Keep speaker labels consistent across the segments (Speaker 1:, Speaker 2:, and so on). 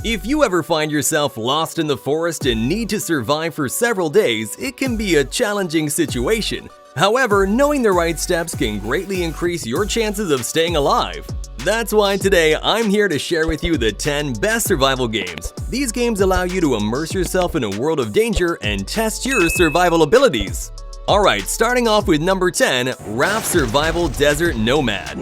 Speaker 1: If you ever find yourself lost in the forest and need to survive for several days, it can be a challenging situation. However, knowing the right steps can greatly increase your chances of staying alive. That's why today I'm here to share with you the 10 best survival games. These games allow you to immerse yourself in a world of danger and test your survival abilities. Alright, starting off with number 10, Raft Survival Desert Nomad.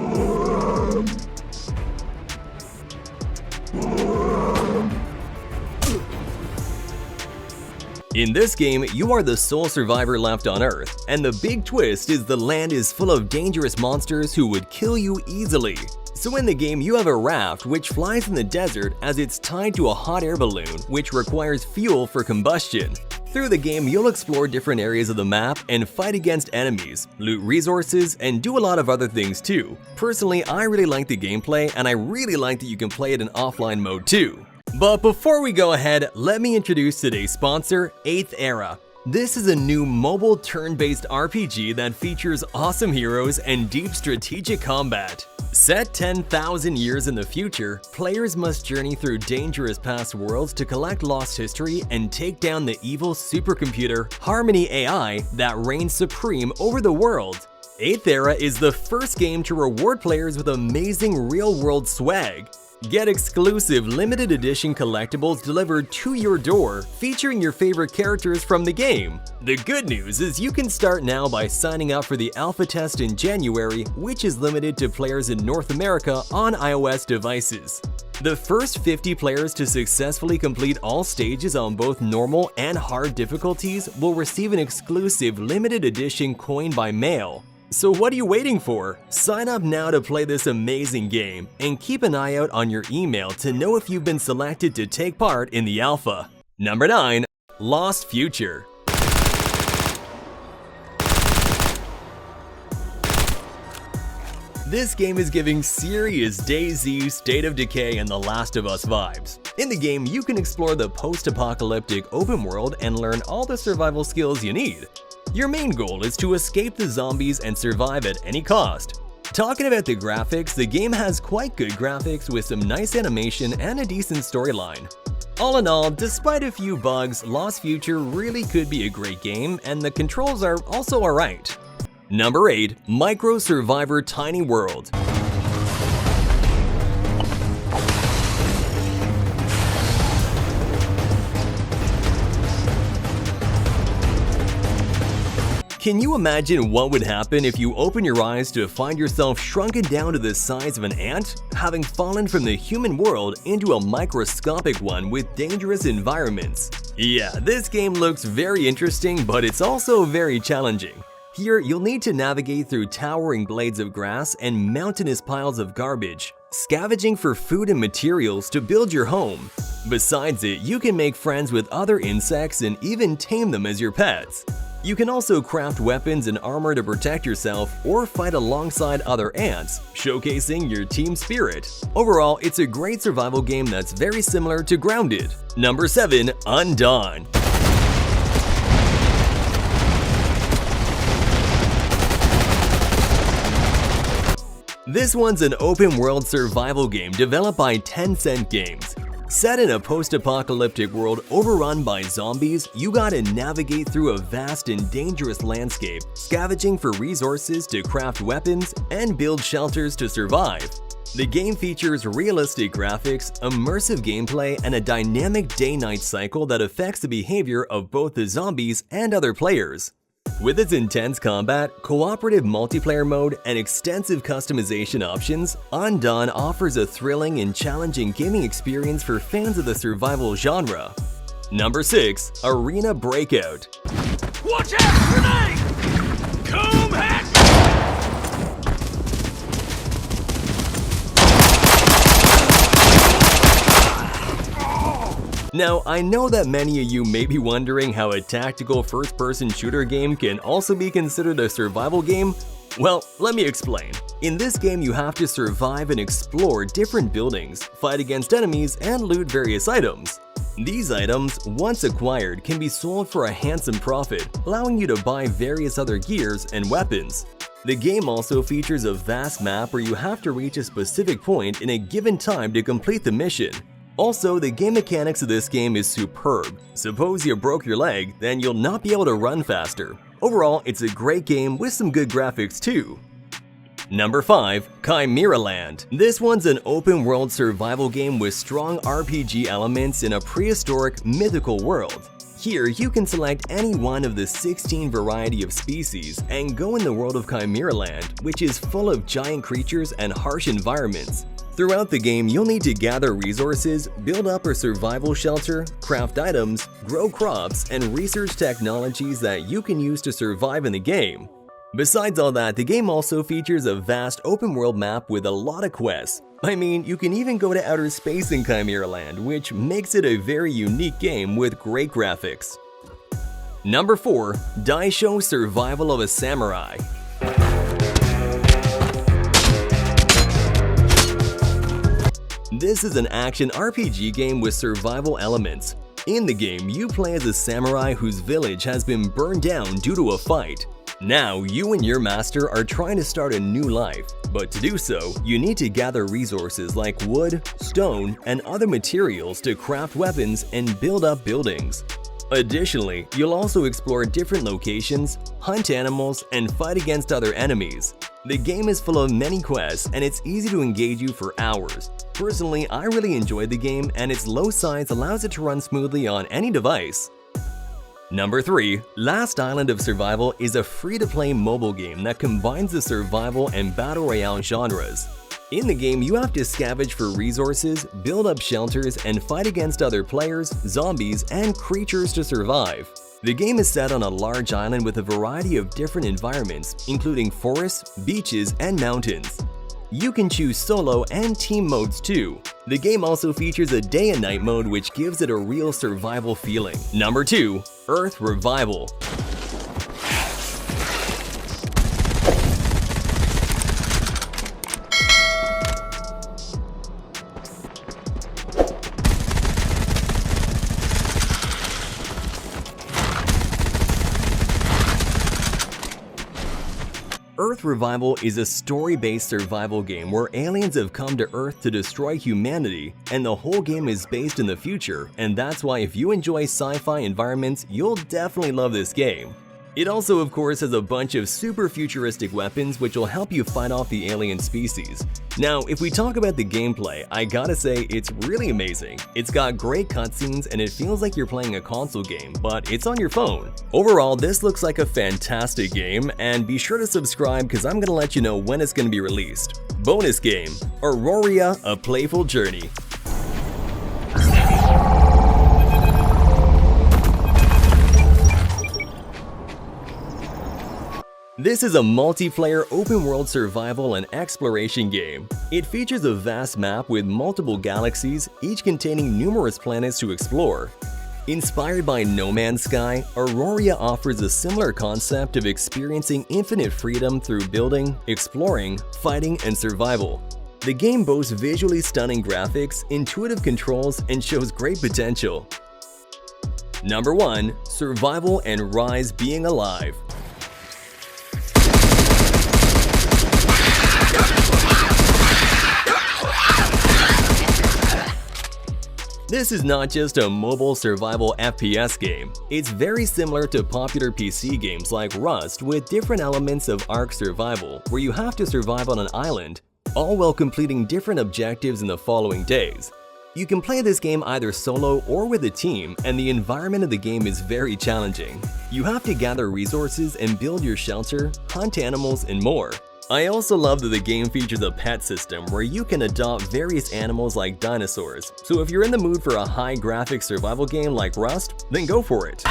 Speaker 1: In this game, you are the sole survivor left on Earth, and the big twist is the land is full of dangerous monsters who would kill you easily. So in the game, you have a raft which flies in the desert as it's tied to a hot air balloon which requires fuel for combustion. Through the game, you'll explore different areas of the map and fight against enemies, loot resources, and do a lot of other things too. Personally, I really like the gameplay, and I really like that you can play it in offline mode too. But before we go ahead, let me introduce today's sponsor, 8th Era. This is a new mobile turn-based RPG that features awesome heroes and deep strategic combat. Set 10,000 years in the future, players must journey through dangerous past worlds to collect lost history and take down the evil supercomputer Harmony AI that reigns supreme over the world. 8th Era is the first game to reward players with amazing real-world swag. Get exclusive limited edition collectibles delivered to your door, featuring your favorite characters from the game. The good news is you can start now by signing up for the alpha test in January, which is limited to players in North America on iOS devices. The first 50 players to successfully complete all stages on both normal and hard difficulties will receive an exclusive limited edition coin by mail. So what are you waiting for? Sign up now to play this amazing game, and keep an eye out on your email to know if you've been selected to take part in the alpha. Number 9. Lost Future. This game is giving serious DayZ, State of Decay, and The Last of Us vibes. In the game, you can explore the post-apocalyptic open world and learn all the survival skills you need. Your main goal is to escape the zombies and survive at any cost. Talking about the graphics, the game has quite good graphics with some nice animation and a decent storyline. All in all, despite a few bugs, Lost Future really could be a great game, and the controls are also alright. Number 8. Micro Survivor Tiny World. Can you imagine what would happen if you open your eyes to find yourself shrunken down to the size of an ant, having fallen from the human world into a microscopic one with dangerous environments? Yeah, this game looks very interesting, but it's also very challenging. Here, you'll need to navigate through towering blades of grass and mountainous piles of garbage, scavenging for food and materials to build your home. Besides it, you can make friends with other insects and even tame them as your pets. You can also craft weapons and armor to protect yourself or fight alongside other ants, showcasing your team spirit. Overall, it's a great survival game that's very similar to Grounded. Number 7. Undawn. This one's an open-world survival game developed by Tencent Games. Set in a post-apocalyptic world overrun by zombies, you gotta navigate through a vast and dangerous landscape, scavenging for resources to craft weapons and build shelters to survive. The game features realistic graphics, immersive gameplay, and a dynamic day-night cycle that affects the behavior of both the zombies and other players. With its intense combat, cooperative multiplayer mode, and extensive customization options, Undawn offers a thrilling and challenging gaming experience for fans of the survival genre. Number 6. Arena Breakout.
Speaker 2: Watch out! Grenade! Come at me!
Speaker 1: Now, I know that many of you may be wondering how a tactical first-person shooter game can also be considered a survival game. Well, let me explain. In this game, you have to survive and explore different buildings, fight against enemies, and loot various items. These items, once acquired, can be sold for a handsome profit, allowing you to buy various other gears and weapons. The game also features a vast map where you have to reach a specific point in a given time to complete the mission. Also, the game mechanics of this game is superb. Suppose you broke your leg, then you'll not be able to run faster. Overall, it's a great game with some good graphics too. Number 5. Chimeraland. This one's an open-world survival game with strong RPG elements in a prehistoric, mythical world. Here, you can select any one of the 16 variety of species and go in the world of Chimeraland, which is full of giant creatures and harsh environments. Throughout the game, you'll need to gather resources, build up a survival shelter, craft items, grow crops, and research technologies that you can use to survive in the game. Besides all that, the game also features a vast open-world map with a lot of quests. I mean, you can even go to outer space in Chimeraland, which makes it a very unique game with great graphics. Number 4. Daisho Survival of a Samurai. This is an action RPG game with survival elements. In the game, you play as a samurai whose village has been burned down due to a fight. Now, you and your master are trying to start a new life, but to do so, you need to gather resources like wood, stone, and other materials to craft weapons and build up buildings. Additionally, you'll also explore different locations, hunt animals, and fight against other enemies. The game is full of many quests and it's easy to engage you for hours. Personally, I really enjoyed the game and its low size allows it to run smoothly on any device. Number 3. Last Island of Survival is a free-to-play mobile game that combines the survival and battle royale genres. In the game, you have to scavenge for resources, build up shelters, and fight against other players, zombies, and creatures to survive. The game is set on a large island with a variety of different environments, including forests, beaches, and mountains. You can choose solo and team modes too. The game also features a day and night mode which gives it a real survival feeling. Number 2. Earth Revival. Earth Revival is a story-based survival game where aliens have come to Earth to destroy humanity, and the whole game is based in the future, and that's why if you enjoy sci-fi environments, you'll definitely love this game. It also, of course, has a bunch of super futuristic weapons which will help you fight off the alien species. Now, if we talk about the gameplay, I gotta say it's really amazing. It's got great cutscenes and it feels like you're playing a console game, but it's on your phone. Overall, this looks like a fantastic game, and be sure to subscribe because I'm gonna let you know when it's gonna be released. Bonus game, Auroria, A Playful Journey. This is a multiplayer open-world survival and exploration game. It features a vast map with multiple galaxies, each containing numerous planets to explore. Inspired by No Man's Sky, Auroria offers a similar concept of experiencing infinite freedom through building, exploring, fighting, and survival. The game boasts visually stunning graphics, intuitive controls, and shows great potential. Number 1. Survival and Rise Being Alive. This is not just a mobile survival FPS game. It's very similar to popular PC games like Rust with different elements of Ark Survival, where you have to survive on an island, all while completing different objectives in the following days. You can play this game either solo or with a team, and the environment of the game is very challenging. You have to gather resources and build your shelter, hunt animals, and more. I also love that the game features a pet system where you can adopt various animals like dinosaurs, so if you're in the mood for a high-graphic survival game like Rust, then go for it.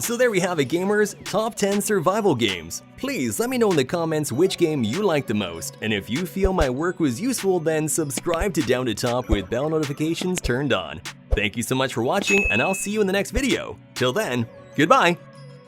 Speaker 1: So there we have it, gamers, top 10 survival games. Please let me know in the comments which game you like the most, and if you feel my work was useful, then subscribe to Down to Top with bell notifications turned on. Thank you so much for watching, and I'll see you in the next video. Till then, goodbye!